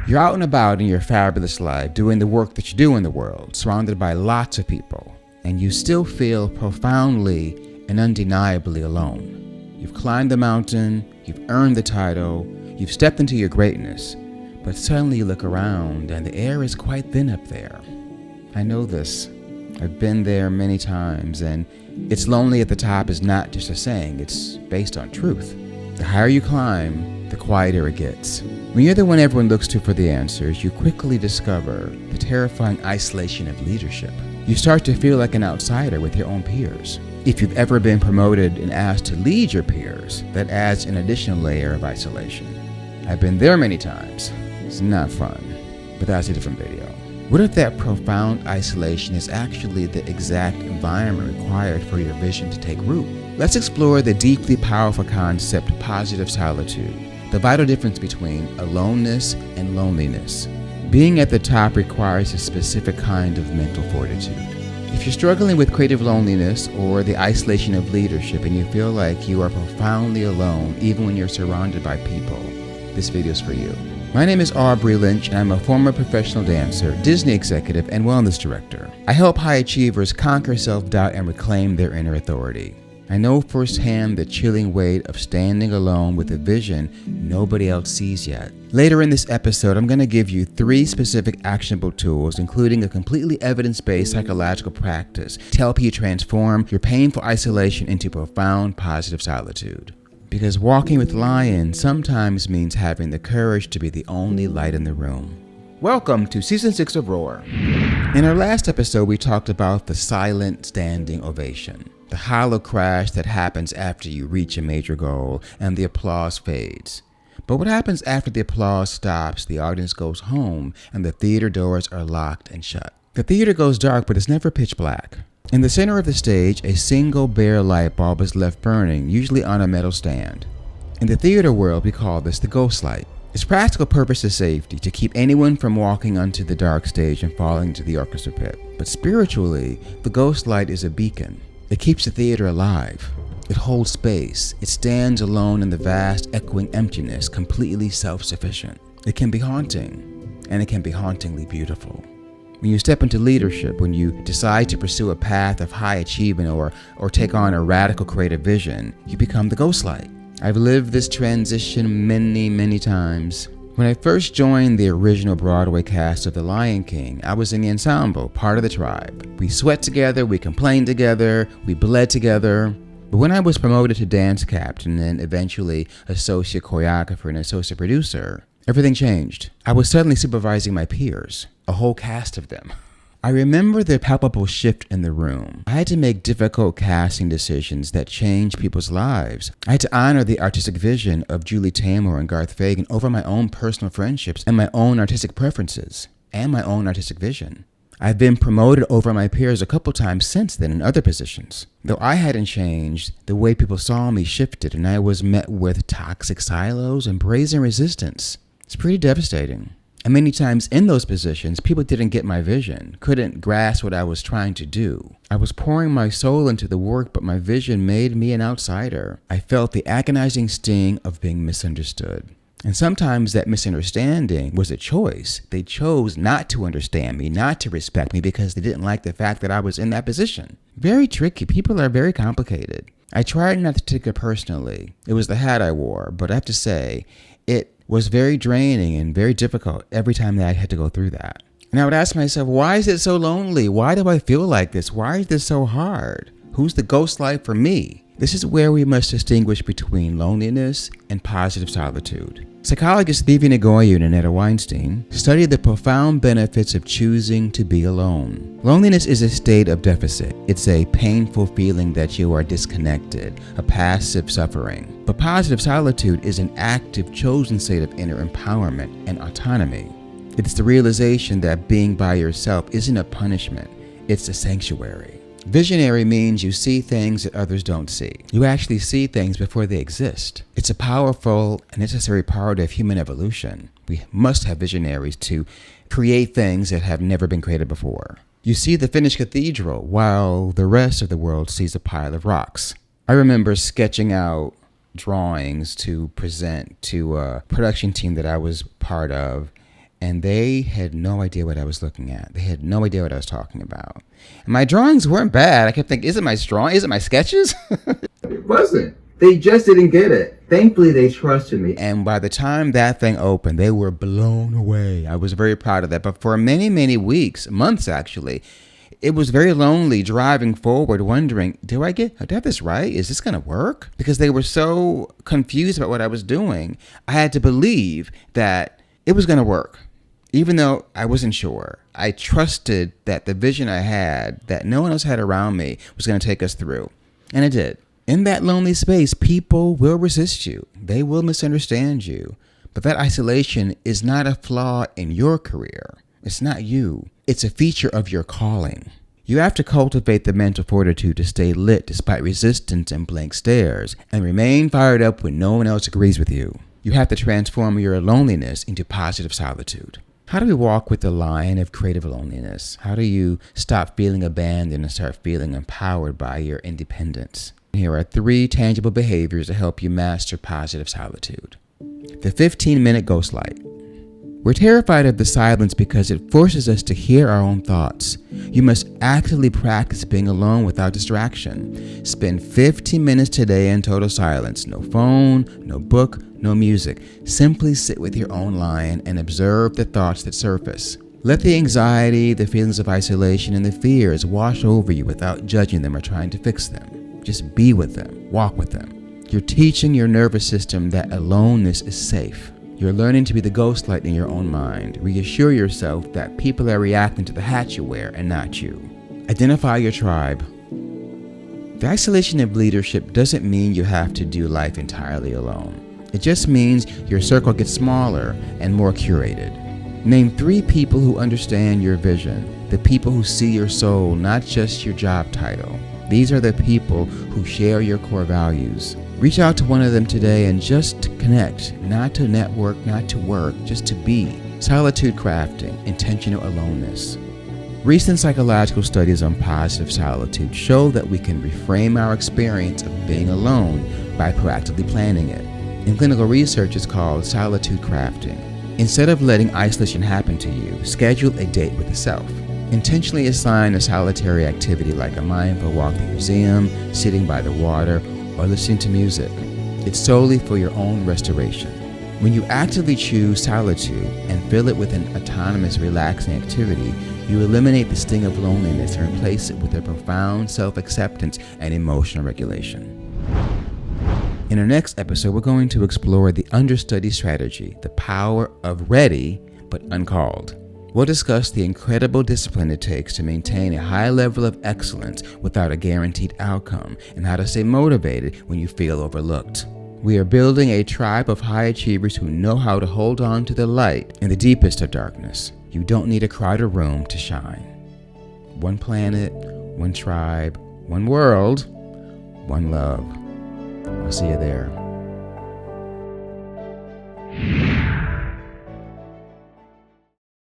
You're out and about in your fabulous life, doing the work that you do in the world, surrounded by lots of people, and you still feel profoundly and undeniably alone. You've climbed the mountain, you've earned the title, you've stepped into your greatness, but suddenly you look around and the air is quite thin up there. I know this. I've been there many times, and it's lonely at the top is not just a saying, it's based on truth. The higher you climb, the quieter it gets. When you're the one everyone looks to for the answers, you quickly discover the terrifying isolation of leadership. You start to feel like an outsider with your own peers. If you've ever been promoted and asked to lead your peers, that adds an additional layer of isolation. I've been there many times. It's not fun, but that's a different video. What if that profound isolation is actually the exact environment required for your vision to take root? Let's explore the deeply powerful concept positive solitude, the vital difference between aloneness and loneliness. Being at the top requires a specific kind of mental fortitude. If you're struggling with creative loneliness or the isolation of leadership and you feel like you are profoundly alone even when you're surrounded by people, this video is for you. My name is Aubrey Lynch, and I'm a former professional dancer, Disney executive, and wellness director. I help high achievers conquer self-doubt and reclaim their inner authority. I know firsthand the chilling weight of standing alone with a vision nobody else sees yet. Later in this episode, I'm going to give you 3 specific actionable tools, including a completely evidence-based psychological practice to help you transform your painful isolation into profound positive solitude. Because walking with lions sometimes means having the courage to be the only light in the room. Welcome to Season 6 of Roar. In our last episode, we talked about the silent standing ovation, the hollow crash that happens after you reach a major goal and the applause fades. But what happens after the applause stops, the audience goes home, and the theater doors are locked and shut? The theater goes dark, but it's never pitch black. In the center of the stage, a single bare light bulb is left burning, usually on a metal stand. In the theater world, we call this the ghost light. Its practical purpose is safety, to keep anyone from walking onto the dark stage and falling into the orchestra pit. But spiritually, the ghost light is a beacon. It keeps the theater alive. It holds space. It stands alone in the vast, echoing emptiness, completely self-sufficient. It can be haunting, and it can be hauntingly beautiful. When you step into leadership, when you decide to pursue a path of high achievement or take on a radical creative vision, you become the ghost light. I've lived this transition many times. When I first joined the original Broadway cast of The Lion King, I was in the ensemble, part of the tribe. We sweat together, we complained together, we bled together. But when I was promoted to dance captain and eventually associate choreographer and associate producer, everything changed. I was suddenly supervising my peers, a whole cast of them. I remember the palpable shift in the room. I had to make difficult casting decisions that changed people's lives. I had to honor the artistic vision of Julie Taymor and Garth Fagan over my own personal friendships and my own artistic preferences and my own artistic vision. I've been promoted over my peers a couple times since then in other positions. Though I hadn't changed, the way people saw me shifted, and I was met with toxic silos and brazen resistance. It's pretty devastating. And many times in those positions, people didn't get my vision, couldn't grasp what I was trying to do. I was pouring my soul into the work, but my vision made me an outsider. I felt the agonizing sting of being misunderstood. And sometimes that misunderstanding was a choice. They chose not to understand me, not to respect me, because they didn't like the fact that I was in that position. Very tricky. People are very complicated. I tried not to take it personally. It was the hat I wore, but I have to say, it was very draining and very difficult every time that I had to go through that. And I would ask myself, why is it so lonely? Why do I feel like this? Why is this so hard? Who's the ghost light for me? This is where we must distinguish between loneliness and positive solitude. Psychologists Stephen Nagoyan and Etta Weinstein studied the profound benefits of choosing to be alone. Loneliness is a state of deficit. It's a painful feeling that you are disconnected, a passive suffering. But positive solitude is an active, chosen state of inner empowerment and autonomy. It's the realization that being by yourself isn't a punishment, it's a sanctuary. Visionary means you see things that others don't see. You actually see things before they exist. It's a powerful and necessary part of human evolution. We must have visionaries to create things that have never been created before. You see the finished cathedral while the rest of the world sees a pile of rocks. I remember sketching out drawings to present to a production team that I was part of, and they had no idea what I was looking at. They had no idea what I was talking about. And my drawings weren't bad. I kept thinking, is it my drawing? Is it my sketches? It wasn't. They just didn't get it. Thankfully, they trusted me. And by the time that thing opened, they were blown away. I was very proud of that. But for many, many weeks, months actually, it was very lonely driving forward, wondering, do I have this right? Is this going to work? Because they were so confused about what I was doing. I had to believe that it was going to work. Even though I wasn't sure, I trusted that the vision I had, that no one else had around me, was going to take us through. And it did. In that lonely space, people will resist you. They will misunderstand you. But that isolation is not a flaw in your career. It's not you. It's a feature of your calling. You have to cultivate the mental fortitude to stay lit despite resistance and blank stares, and remain fired up when no one else agrees with you. You have to transform your loneliness into positive solitude. How do we walk with the line of creative loneliness? How do you stop feeling abandoned and start feeling empowered by your independence? Here are 3 tangible behaviors to help you master positive solitude. The 15-minute ghost light. We're terrified of the silence because it forces us to hear our own thoughts. You must actively practice being alone without distraction. Spend 15 minutes today in total silence. No phone, no book, no music. Simply sit with your own lion and observe the thoughts that surface. Let the anxiety, the feelings of isolation, and the fears wash over you without judging them or trying to fix them. Just be with them. Walk with them. You're teaching your nervous system that aloneness is safe. You're learning to be the ghost light in your own mind. Reassure yourself that people are reacting to the hat you wear and not you. Identify your tribe. The isolation of leadership doesn't mean you have to do life entirely alone. It just means your circle gets smaller and more curated. Name 3 people who understand your vision, the people who see your soul, not just your job title. These are the people who share your core values. Reach out to one of them today and just connect, not to network, not to work, just to be. Solitude crafting, intentional aloneness. Recent psychological studies on positive solitude show that we can reframe our experience of being alone by proactively planning it. In clinical research, it's called solitude crafting. Instead of letting isolation happen to you, schedule a date with the self. Intentionally assign a solitary activity like a mindful walk to the museum, sitting by the water, or listening to music. It's solely for your own restoration. When you actively choose solitude and fill it with an autonomous, relaxing activity, you eliminate the sting of loneliness and replace it with a profound self-acceptance and emotional regulation. In our next episode, we're going to explore the understudy strategy, the power of ready but uncalled. We'll discuss the incredible discipline it takes to maintain a high level of excellence without a guaranteed outcome, and how to stay motivated when you feel overlooked. We are building a tribe of high achievers who know how to hold on to the light in the deepest of darkness. You don't need a crowded room to shine. One planet, one tribe, one world, one love. I'll see you there.